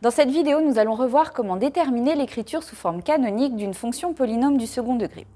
Dans cette vidéo, nous allons revoir comment déterminer l'écriture sous forme canonique d'une fonction polynôme du second degré.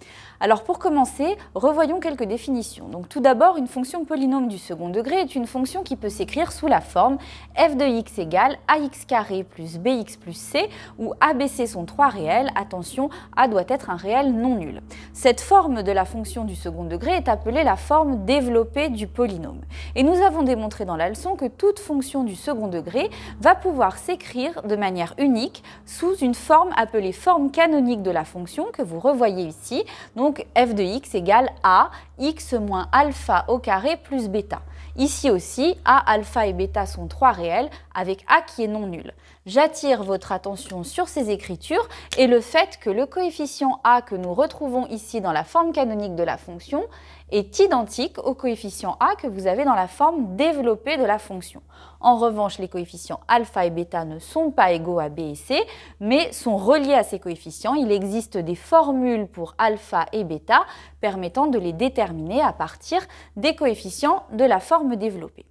Alors pour commencer, revoyons quelques définitions. Donc tout d'abord, une fonction polynôme du second degré est une fonction qui peut s'écrire sous la forme f de x égale ax carré plus bx plus c, où a, b, c sont trois réels. Attention, a doit être un réel non nul. Cette forme de la fonction du second degré est appelée la forme développée du polynôme. Et nous avons démontré dans la leçon que toute fonction du second degré va pouvoir s'écrire de manière unique sous une forme appelée forme canonique de la fonction que vous revoyez ici. Donc f de x égale a x moins alpha au carré plus bêta. Ici aussi, a, alpha et bêta sont trois réels avec a qui est non nul. J'attire votre attention sur ces écritures et le fait que le coefficient a que nous retrouvons ici dans la forme canonique de la fonction est identique au coefficient a que vous avez dans la forme développée de la fonction. En revanche, les coefficients alpha et bêta ne sont pas égaux à b et c, mais sont reliés à ces coefficients. Il existe des formules pour alpha et bêta permettant de les déterminer à partir des coefficients de la forme développée.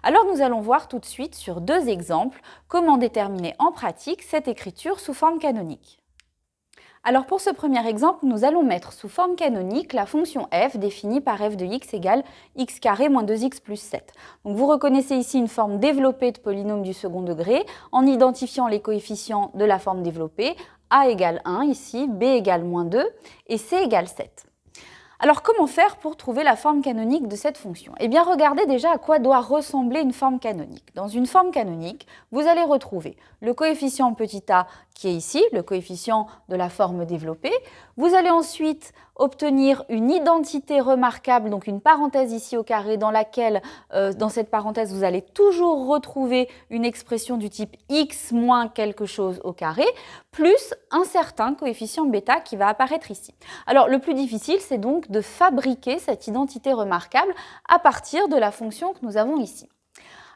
Alors nous allons voir tout de suite sur deux exemples comment déterminer en pratique cette écriture sous forme canonique. Alors pour ce premier exemple, nous allons mettre sous forme canonique la fonction f définie par f de x égale x carré moins 2x plus 7. Donc vous reconnaissez ici une forme développée de polynôme du second degré en identifiant les coefficients de la forme développée, a égale 1 ici, b égale moins 2 et c égale 7. Alors comment faire pour trouver la forme canonique de cette fonction? Eh bien regardez déjà à quoi doit ressembler une forme canonique. Dans une forme canonique, vous allez retrouver le coefficient petit a qui est ici, le coefficient de la forme développée. Vous allez ensuite obtenir une identité remarquable, donc une parenthèse ici au carré dans laquelle, dans cette parenthèse, vous allez toujours retrouver une expression du type x moins quelque chose au carré, plus un certain coefficient bêta qui va apparaître ici. Alors le plus difficile, c'est donc de fabriquer cette identité remarquable à partir de la fonction que nous avons ici.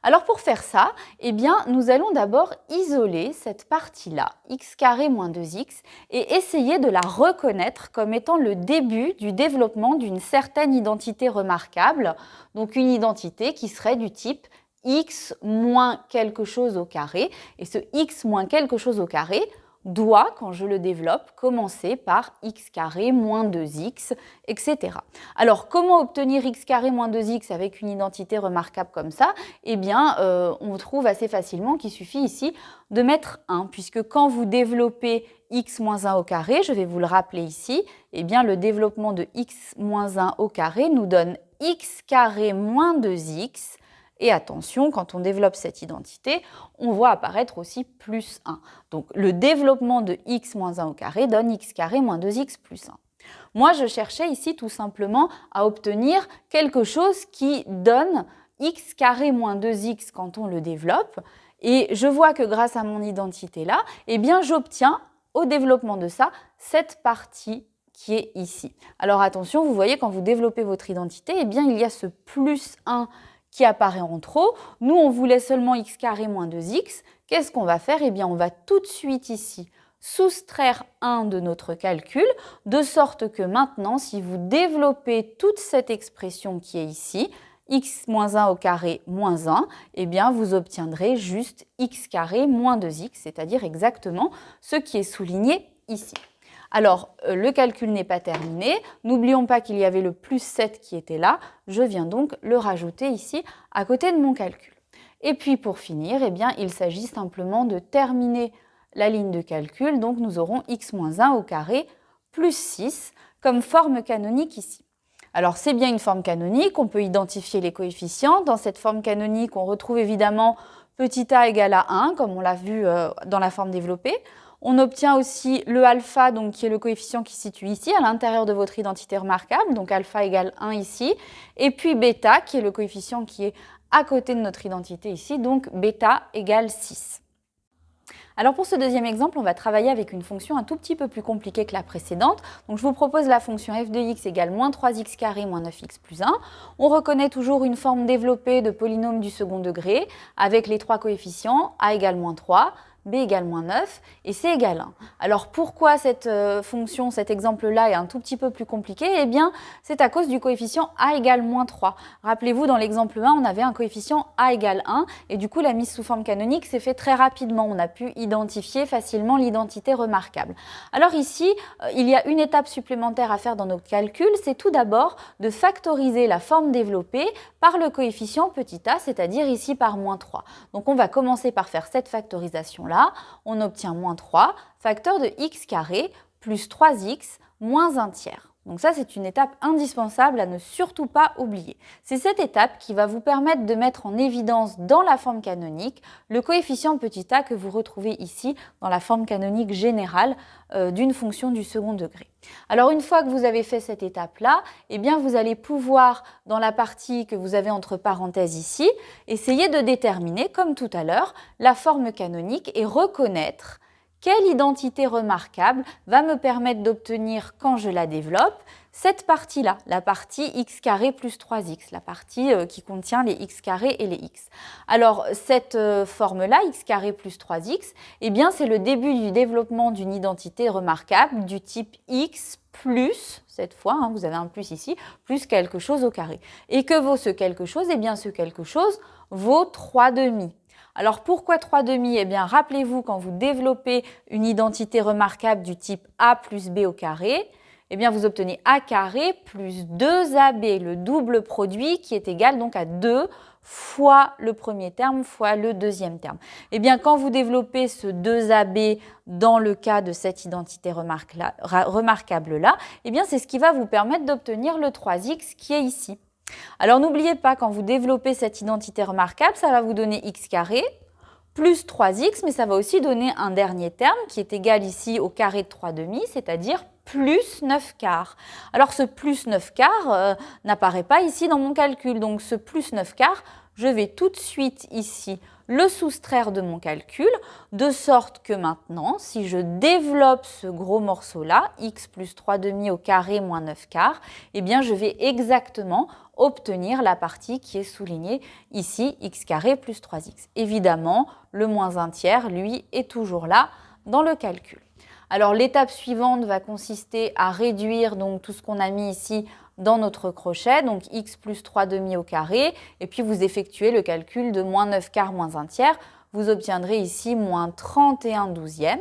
Alors pour faire ça, eh bien, nous allons d'abord isoler cette partie-là, x carré moins 2x, et essayer de la reconnaître comme étant le début du développement d'une certaine identité remarquable, donc une identité qui serait du type x moins quelque chose au carré, et ce x moins quelque chose au carré doit, quand je le développe, commencer par x carré moins 2x, etc. Alors, comment obtenir x carré moins 2x avec une identité remarquable comme ça? Eh bien, on trouve assez facilement qu'il suffit ici de mettre 1, puisque quand vous développez x moins 1 au carré, je vais vous le rappeler ici, eh bien, le développement de x moins 1 au carré nous donne x carré moins 2x. Et attention, quand on développe cette identité, on voit apparaître aussi plus 1. Donc le développement de x moins 1 au carré donne x carré moins 2x plus 1. Moi, je cherchais ici tout simplement à obtenir quelque chose qui donne x carré moins 2x quand on le développe. Et je vois que grâce à mon identité-là, eh bien, j'obtiens au développement de ça cette partie qui est ici. Alors attention, vous voyez, quand vous développez votre identité, eh bien, il y a ce plus 1 qui apparaît en trop. Nous, on voulait seulement x carré moins 2x. Qu'est-ce qu'on va faire? Eh bien, on va tout de suite ici soustraire 1 de notre calcul, de sorte que maintenant, si vous développez toute cette expression qui est ici, x moins 1 au carré moins 1, eh bien, vous obtiendrez juste x carré moins 2x, c'est-à-dire exactement ce qui est souligné ici. Alors, le calcul n'est pas terminé. N'oublions pas qu'il y avait le plus 7 qui était là. Je viens donc le rajouter ici à côté de mon calcul. Et puis pour finir, eh bien, il s'agit simplement de terminer la ligne de calcul. Donc nous aurons x moins 1 au carré plus 6 comme forme canonique ici. Alors c'est bien une forme canonique, on peut identifier les coefficients. Dans cette forme canonique, on retrouve évidemment petit a égale à 1, comme on l'a vu dans la forme développée. On obtient aussi le alpha, donc, qui est le coefficient qui se situe ici, à l'intérieur de votre identité remarquable, donc alpha égale 1 ici, et puis bêta, qui est le coefficient qui est à côté de notre identité ici, donc bêta égale 6. Alors pour ce deuxième exemple, on va travailler avec une fonction un tout petit peu plus compliquée que la précédente. Donc je vous propose la fonction f de x égale moins 3x carré moins 9x plus 1. On reconnaît toujours une forme développée de polynôme du second degré avec les trois coefficients a égale moins 3, b égale moins 9 et c égale 1. Alors pourquoi cette fonction, cet exemple-là est un tout petit peu plus compliqué? Eh bien, c'est à cause du coefficient a égale moins 3. Rappelez-vous, dans l'exemple 1, on avait un coefficient a égale 1 et du coup, la mise sous forme canonique s'est fait très rapidement. On a pu identifier facilement l'identité remarquable. Alors ici, il y a une étape supplémentaire à faire dans notre calcul, c'est tout d'abord de factoriser la forme développée par le coefficient petit a, c'est-à-dire ici par moins 3. Donc on va commencer par faire cette factorisation-là. On obtient moins 3, facteur de x carré plus 3x moins 1 tiers. Donc ça, c'est une étape indispensable à ne surtout pas oublier. C'est cette étape qui va vous permettre de mettre en évidence dans la forme canonique le coefficient petit a que vous retrouvez ici dans la forme canonique générale d'une fonction du second degré. Alors une fois que vous avez fait cette étape-là, eh bien vous allez pouvoir, dans la partie que vous avez entre parenthèses ici, essayer de déterminer, comme tout à l'heure, la forme canonique et reconnaître quelle identité remarquable va me permettre d'obtenir, quand je la développe, cette partie-là, la partie x carré plus 3x, la partie qui contient les x carrés et les x. Alors, cette forme-là, x carré plus 3x, eh bien, c'est le début du développement d'une identité remarquable du type x plus, cette fois, vous avez un plus ici, plus quelque chose au carré. Et que vaut ce quelque chose? Eh bien, ce quelque chose vaut 3/2. Alors pourquoi 3/2? Eh bien, rappelez-vous, quand vous développez une identité remarquable du type a plus b au carré, eh bien, vous obtenez a carré plus 2ab, le double produit qui est égal donc à 2 fois le premier terme fois le deuxième terme. Eh bien, quand vous développez ce 2ab dans le cas de cette identité remarquable-là, eh bien, c'est ce qui va vous permettre d'obtenir le 3x qui est ici. Alors n'oubliez pas, quand vous développez cette identité remarquable, ça va vous donner x carré plus 3x, mais ça va aussi donner un dernier terme qui est égal ici au carré de 3/2, c'est-à-dire plus 9 quarts. Alors ce plus 9 quarts n'apparaît pas ici dans mon calcul, donc ce plus 9 quarts, je vais tout de suite ici le soustraire de mon calcul, de sorte que maintenant, si je développe ce gros morceau-là, x plus 3/2 au carré moins 9 quarts, eh bien je vais exactement obtenir la partie qui est soulignée ici, x carré plus 3x. Évidemment, le moins 1 tiers, lui, est toujours là dans le calcul. Alors l'étape suivante va consister à réduire donc tout ce qu'on a mis ici dans notre crochet, donc x plus 3/2 au carré, et puis vous effectuez le calcul de moins 9 quarts moins 1 tiers, vous obtiendrez ici moins 31/12.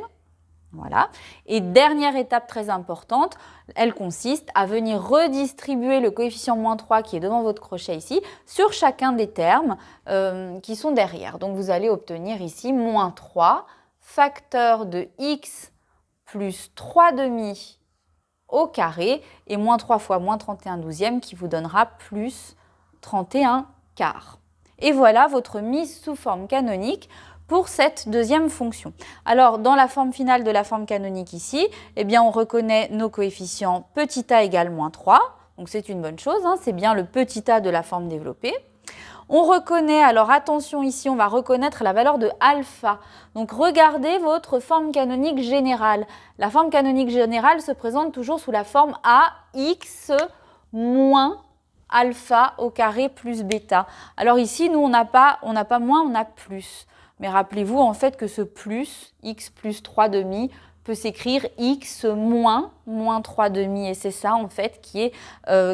Voilà. Et dernière étape très importante, elle consiste à venir redistribuer le coefficient moins 3 qui est devant votre crochet ici sur chacun des termes qui sont derrière. Donc vous allez obtenir ici moins 3, facteur de x plus 3/2 au carré et moins 3 fois moins 31/12 qui vous donnera plus 31 quarts. Et voilà votre mise sous forme canonique pour cette deuxième fonction. Alors, dans la forme finale de la forme canonique ici, eh bien, on reconnaît nos coefficients petit a égale moins 3, donc c'est une bonne chose, c'est bien le petit a de la forme développée. On reconnaît, alors attention ici, on va reconnaître la valeur de alpha. Donc regardez votre forme canonique générale. La forme canonique générale se présente toujours sous la forme ax moins alpha au carré plus bêta. Alors ici, nous, on n'a pas moins, on a plus. Mais rappelez-vous en fait que ce plus, x plus 3/2, peut s'écrire x moins 3/2 et c'est ça en fait qui est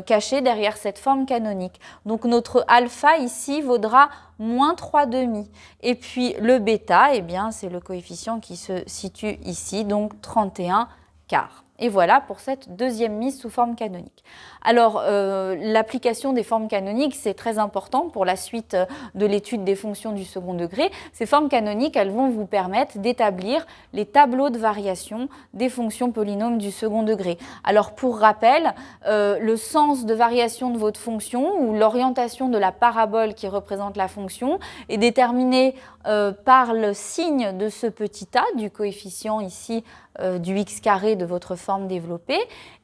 caché derrière cette forme canonique. Donc notre alpha ici vaudra moins 3/2 et puis le bêta, eh bien c'est le coefficient qui se situe ici, donc 31 quarts. Et voilà pour cette deuxième mise sous forme canonique. Alors, l'application des formes canoniques, c'est très important pour la suite de l'étude des fonctions du second degré. Ces formes canoniques, elles vont vous permettre d'établir les tableaux de variation des fonctions polynômes du second degré. Alors, pour rappel, le sens de variation de votre fonction ou l'orientation de la parabole qui représente la fonction est déterminé par le signe de ce petit a, du coefficient ici du x carré de votre forme développée.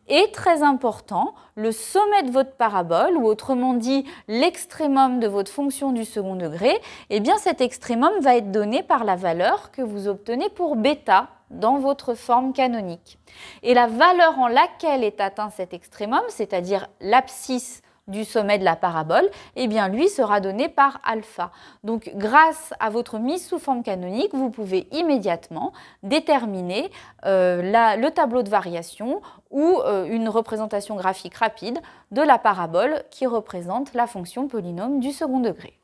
Et très important, le sommet de votre parabole, ou autrement dit l'extrémum de votre fonction du second degré, eh bien cet extrémum va être donné par la valeur que vous obtenez pour bêta dans votre forme canonique. Et la valeur en laquelle est atteint cet extrémum, c'est-à-dire l'abscisse du sommet de la parabole, eh bien lui sera donné par alpha. Donc grâce à votre mise sous forme canonique, vous pouvez immédiatement déterminer le tableau de variation ou une représentation graphique rapide de la parabole qui représente la fonction polynôme du second degré.